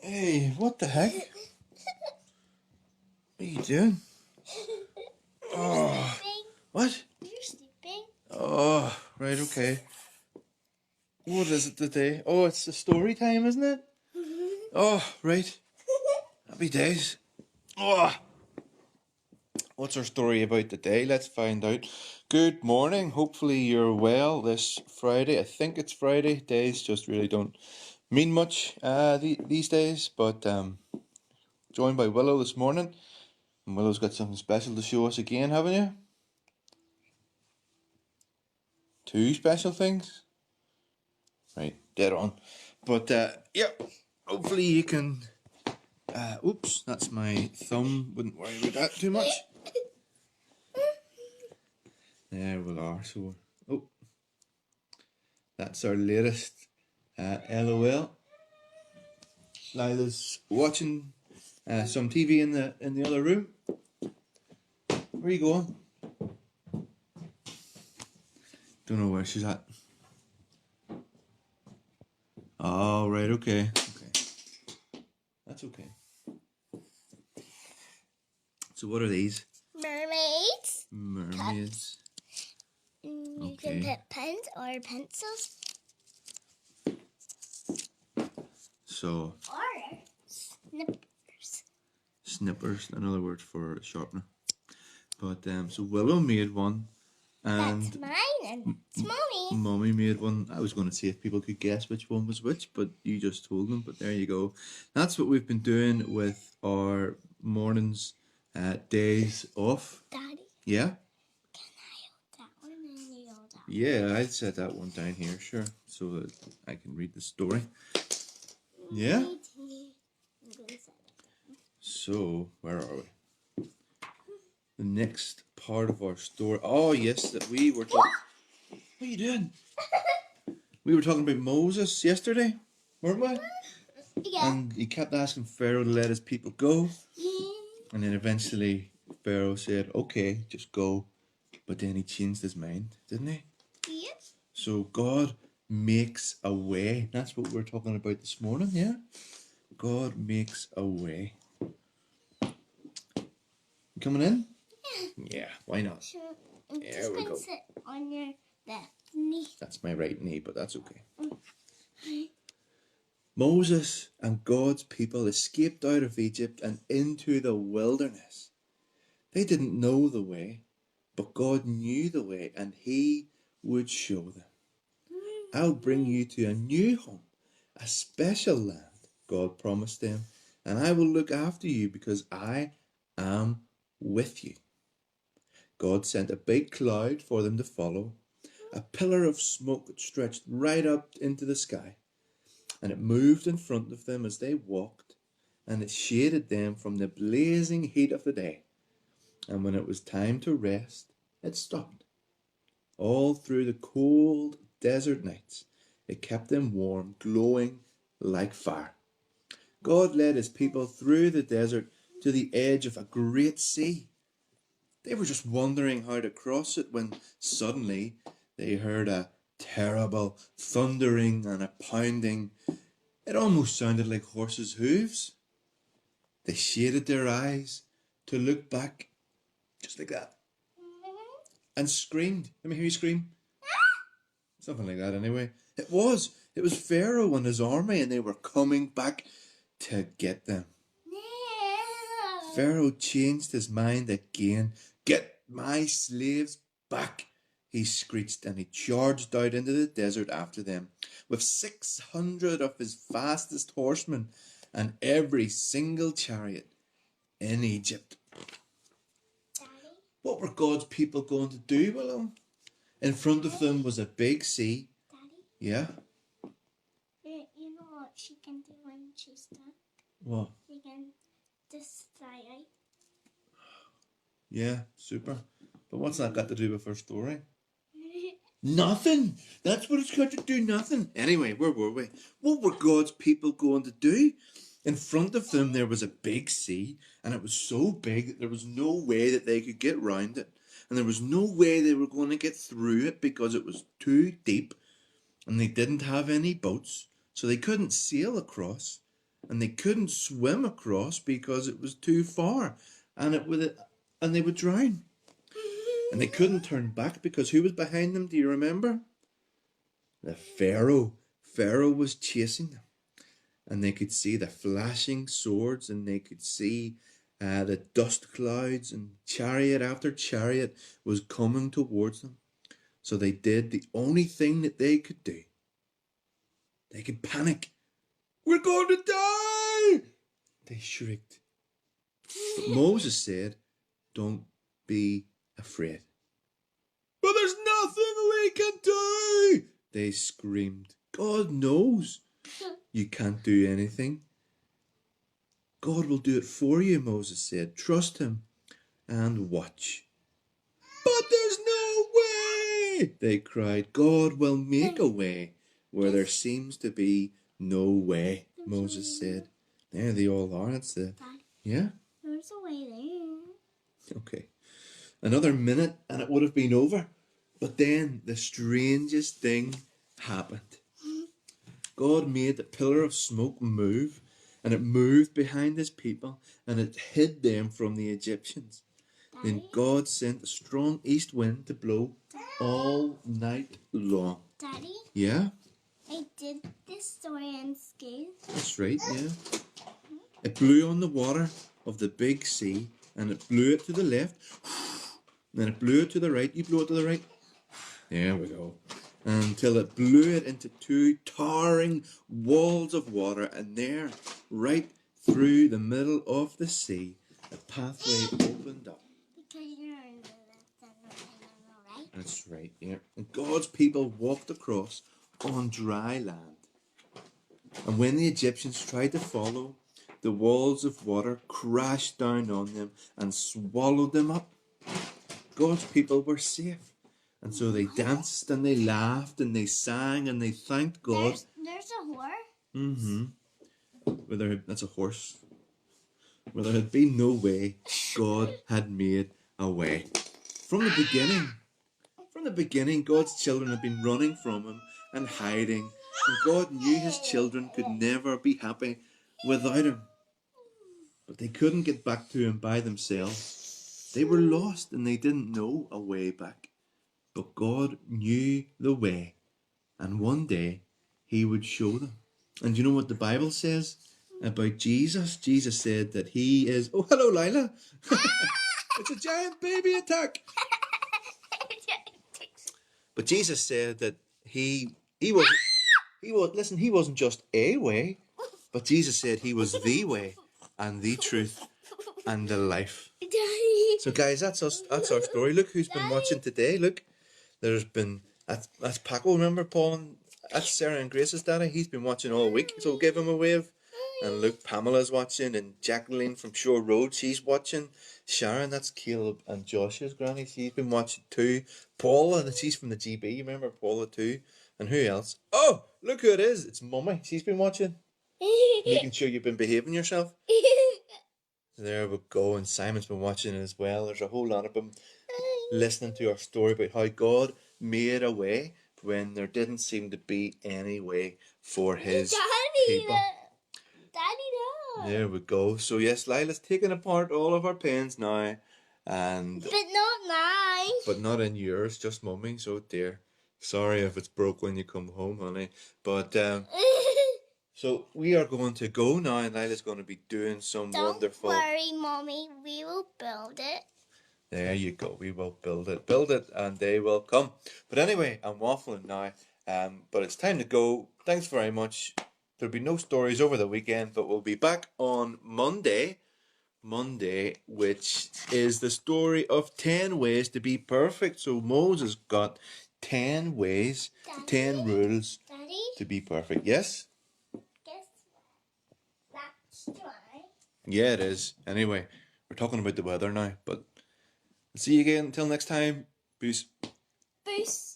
Hey, what the heck? What are you doing? Oh, what? You're sleeping. Oh, right, okay. What is it today? Oh, it's the story time, isn't it? Oh, right. Happy days. Oh, what's our story about today? Let's find out. Good morning. Hopefully you're well this Friday. I think it's Friday. Days just really don't mean much these days. But joined by Willow this morning. And Willow's got something special to show us again, haven't you? Two special things? Right, dead on. But yeah, hopefully you can. Oops, that's my thumb. Wouldn't worry about that too much. There we are. So, oh, that's our latest LOL. Lila's watching some TV in the other room. Where are you going? Don't know where she's at. Oh, right, okay. That's okay. So what are these? Mermaids. Mermaids. You can put pens or pencils. So. Or snippers. Snippers, another word for sharpener. But so Willow made one. And that's mine and it's Mommy. Mommy made one. I was going to see if people could guess which one was which, but you just told them. But there you go. That's what we've been doing with our mornings, days off. Daddy? Yeah? Can I hold that one and you hold that one? Yeah, I'd set that one down here, sure, so that I can read the story. Yeah? So, where are we? The next part of our story. Oh, yes, that we were talking. What are you doing? We were talking about Moses yesterday, weren't we? Yeah. And he kept asking Pharaoh to let his people go. Yeah. And then eventually Pharaoh said, okay, just go. But then he changed his mind, didn't he? Yep. So God makes a way. That's what we're talking about this morning, yeah? God makes a way. You coming in? Yeah, why not? Sure. I'm There just we going go. to sit on your left knee. That's my right knee, but that's okay. Moses and God's people escaped out of Egypt and into the wilderness. They didn't know the way, but God knew the way and he would show them. I'll bring you to a new home, a special land, God promised them, and I will look after you because I am with you. God sent a big cloud for them to follow. A pillar of smoke stretched right up into the sky, and it moved in front of them as they walked, and it shaded them from the blazing heat of the day. And when it was time to rest, it stopped. All through the cold desert nights, it kept them warm, glowing like fire. God led his people through the desert to the edge of a great sea. They were just wondering how to cross it when suddenly they heard a terrible thundering and a pounding. It almost sounded like horses' hooves. They shaded their eyes to look back, just like that, and screamed. Let me hear you scream. Something like that anyway. It was Pharaoh and his army, and they were coming back to get them. No. Pharaoh changed his mind again. Get my slaves back, he screeched, and he charged out into the desert after them with 600 of his fastest horsemen and every single chariot in Egypt. Daddy? What were God's people going to do, Willow? In front of them was a big sea. Daddy? Yeah? You know what she can do when she's done? What? She can just fly out. Yeah, super. But what's that got to do with her story? Nothing. That's what it's got to do, nothing. Anyway, where were we? What were God's people going to do? In front of them there was a big sea, and it was so big that there was no way that they could get round it. And there was no way they were going to get through it because it was too deep, and they didn't have any boats, so they couldn't sail across. and they couldn't swim across because it was too far, and they would drown. And they couldn't turn back because who was behind them? Do you remember? The Pharaoh. Pharaoh was chasing them, and they could see the flashing swords, and they could see the dust clouds, and chariot after chariot was coming towards them. So they did the only thing that they could do. They could panic. We're going to die! They shrieked. But Moses said, don't be afraid. But there's nothing we can do! They screamed. God knows you can't do anything. God will do it for you, Moses said. Trust him and watch. But there's no way! They cried. God will make a way where there seems to be no way, Moses said. There they all are. That's the... Yeah? There's a way there. Okay. Another minute and it would have been over. But then the strangest thing happened. God made the pillar of smoke move, and it moved behind his people, and it hid them from the Egyptians. Daddy? Then God sent a strong east wind to blow all night long. Daddy? Yeah? I did this story in school. That's right, yeah. It blew on the water of the big sea, and it blew it to the left, and then it blew it to the right. You blow it to the right. There we go. Until it blew it into two towering walls of water, and there, right through the middle of the sea, a pathway opened up. Because you're on the left and the right. That's right, yeah. And God's people walked across on dry land. And when the Egyptians tried to follow, the walls of water crashed down on them and swallowed them up. God's people were safe. And so they danced and they laughed and they sang and they thanked God. There's a horse. Mm-hmm. That's a horse. Where there had been no way, God had made a way. From the beginning, God's children had been running from him and hiding. And God knew his children could never be happy without him. But they couldn't get back to him by themselves. They were lost and they didn't know a way back. But God knew the way, and one day he would show them. And you know what the Bible says about Jesus? Jesus said that he is... Oh, hello, Lila. It's a giant baby attack. But Jesus said that he wasn't just a way, but Jesus said he was the way and the truth and the life. Daddy. So guys, that's us. That's our story. Look who's been watching today. Look. There's been, that's Paco, remember Paul? And that's Sarah and Grace's daddy. He's been watching all week, so give him a wave. And look, Pamela's watching, and Jacqueline from Shore Road, she's watching. Sharon, that's Caleb and Josh's granny, she's been watching too. Paula, she's from the GB, remember Paula too? And who else? Oh, look who it is. It's Mummy. She's been watching. Making sure you've been behaving yourself. There we go. And Simon's been watching as well. There's a whole lot of them listening to our story about how God made a way when there didn't seem to be any way for his people. Daddy, no. There we go. So yes, Lila's taking apart all of our pens now, and But not mine. but not in yours, just Mummy. So dear, sorry if it's broke when you come home, honey. But so we are going to go now, and Lila's going to be doing some wonderful. Don't worry, Mommy. We will build it. There you go. We will build it, and they will come. But anyway, I'm waffling now. But it's time to go. Thanks very much. There'll be no stories over the weekend, but we'll be back on Monday, which is the story of 10 ways to be perfect. So Moses got 10 ways, Daddy? 10 rules Daddy? to be perfect. Yes? Guess that's dry. Yeah, it is. Anyway, we're talking about the weather now, but see you again. Until next time. Peace. Peace.